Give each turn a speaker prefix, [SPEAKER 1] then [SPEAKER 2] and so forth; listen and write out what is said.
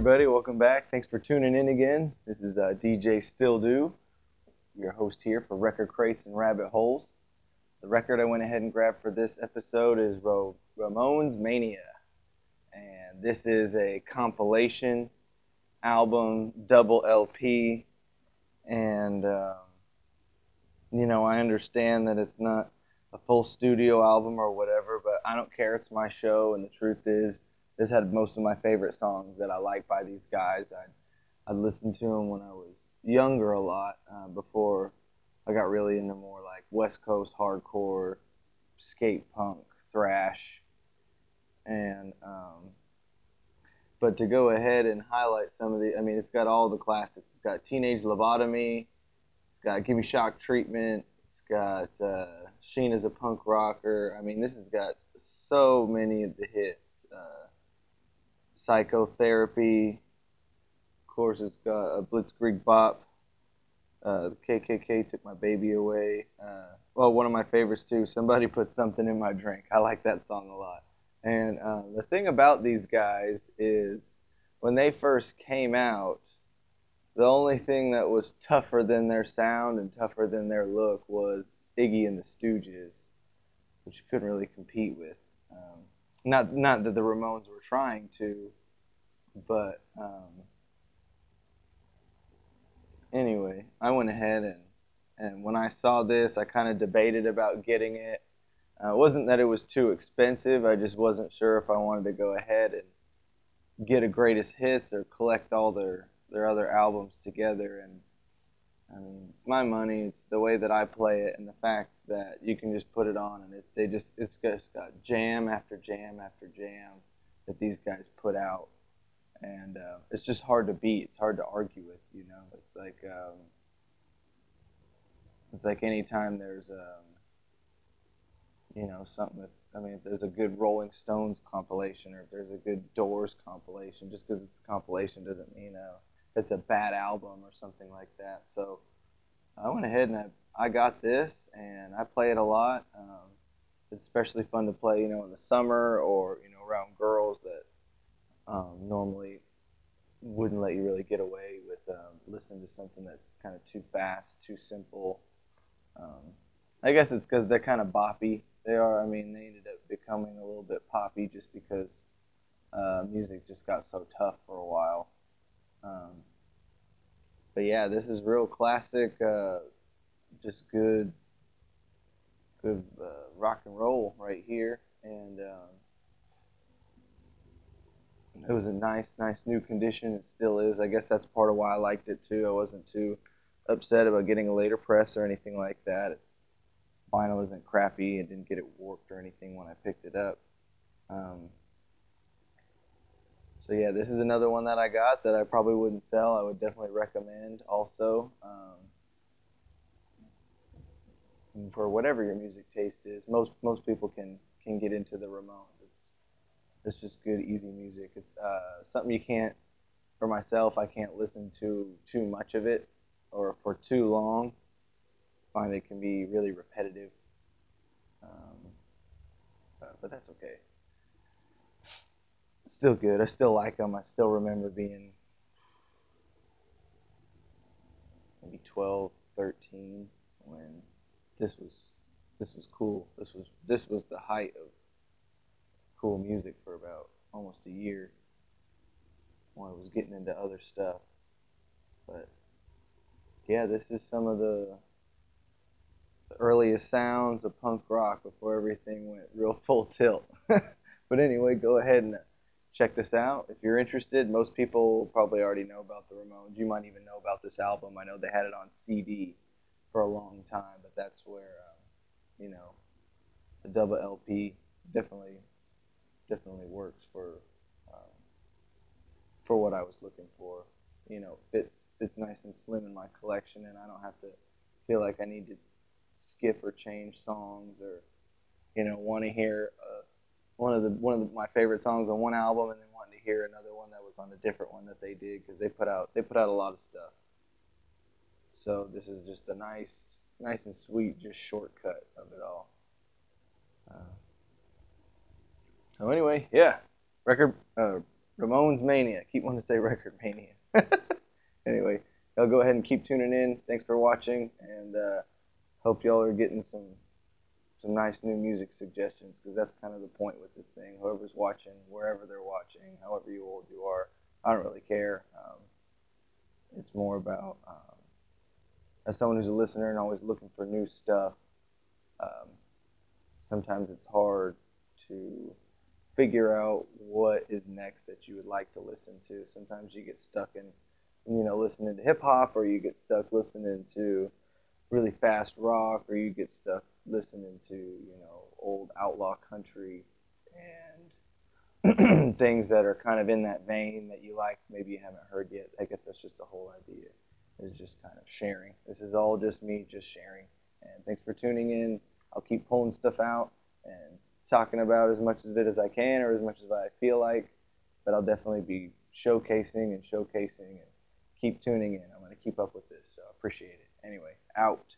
[SPEAKER 1] everybody, welcome back. Thanks for tuning in again. This is DJ Still Do, your host here for Record Crates and Rabbit Holes. The record I went ahead and grabbed for this episode is RAMONESMANIA. And this is a compilation album, double LP. And, I understand that it's not a full studio album or whatever, but I don't care. It's my show, and the truth is, this had most of my favorite songs that I like by these guys. I listened to them when I was younger a lot, before I got really into more like West Coast hardcore, skate punk, thrash, and but to go ahead and highlight some of it's got all the classics. It's got Teenage Lobotomy, it's got Give Me Shock Treatment, it's got Sheena's a Punk Rocker. This has got so many of the hits. Psychotherapy, of course. It's got a Blitzkrieg Bop. The KKK Took My Baby Away. One of my favorites too, Somebody Put Something in My Drink. I like that song a lot. And the thing about these guys is when they first came out, the only thing that was tougher than their sound and tougher than their look was Iggy and the Stooges, which you couldn't really compete with. Not that the Ramones were trying to, but anyway, I went ahead and when I saw this, I kind of debated about getting it. It wasn't that it was too expensive. I just wasn't sure if I wanted to go ahead and get a greatest hits or collect all their other albums together. And it's my money. It's the way that I play it, and the fact that you can just put it on and it's just got jam after jam after jam that these guys put out, and it's just hard to beat. It's hard to argue with. It's like anytime there's something with. If there's a good Rolling Stones compilation or if there's a good Doors compilation, just because it's a compilation doesn't mean it's a bad album or something like that. So I went ahead and I got this, and I play it a lot. It's especially fun to play, in the summer or, around girls that normally wouldn't let you really get away with listening to something that's kind of too fast, too simple. I guess it's because they're kind of boppy. They are. They ended up becoming a little bit poppy just because music just got so tough for a while. But yeah, this is real classic, just good rock and roll right here, and it was a nice new condition. It still is. I guess that's part of why I liked it too. I wasn't too upset about getting a later press or anything like that. Vinyl isn't crappy. It didn't get it warped or anything when I picked it up. So yeah, this is another one that I got that I probably wouldn't sell. I would definitely recommend also, for whatever your music taste is. Most people can get into the Ramones. It's just good, easy music. It's something you can't, for myself, I can't listen to too much of it or for too long. I find it can be really repetitive, but that's okay. Still good. I still like them. I still remember being maybe 12, 13 when this was cool. This was the height of cool music for about almost a year when I was getting into other stuff. But yeah, this is some of the earliest sounds of punk rock before everything went real full tilt. But anyway, go ahead and check this out if you're interested. Most people probably already know about the Ramones. You might even know about this album. I know they had it on CD for a long time, but that's where the double LP definitely works for what I was looking for. Fits nice and slim in my collection, and I don't have to feel like I need to skip or change songs or want to hear one of my favorite songs on one album and then wanting to hear another one that was on a different one that they did, because they put out a lot of stuff. So this is just a nice and sweet, just shortcut of it all. So anyway, yeah, Ramonesmania. Keep wanting to say Record Mania. Anyway, y'all go ahead and keep tuning in. Thanks for watching, and hope y'all are getting some nice new music suggestions, because that's kind of the point with this thing. Whoever's watching, wherever they're watching, however old you are, I don't really care. It's more about, as someone who's a listener and always looking for new stuff, sometimes it's hard to figure out what is next that you would like to listen to. Sometimes you get stuck in, listening to hip-hop, or you get stuck listening to really fast rock, or you get stuck listening to, old outlaw country and things that are kind of in that vein that you like, maybe you haven't heard yet. I guess that's just the whole idea, is just kind of sharing. This is all just me just sharing. And thanks for tuning in. I'll keep pulling stuff out and talking about as much of it as I can, or as much as I feel like, but I'll definitely be showcasing and keep tuning in. I'm going to keep up with this, so I appreciate it. Anyway, out.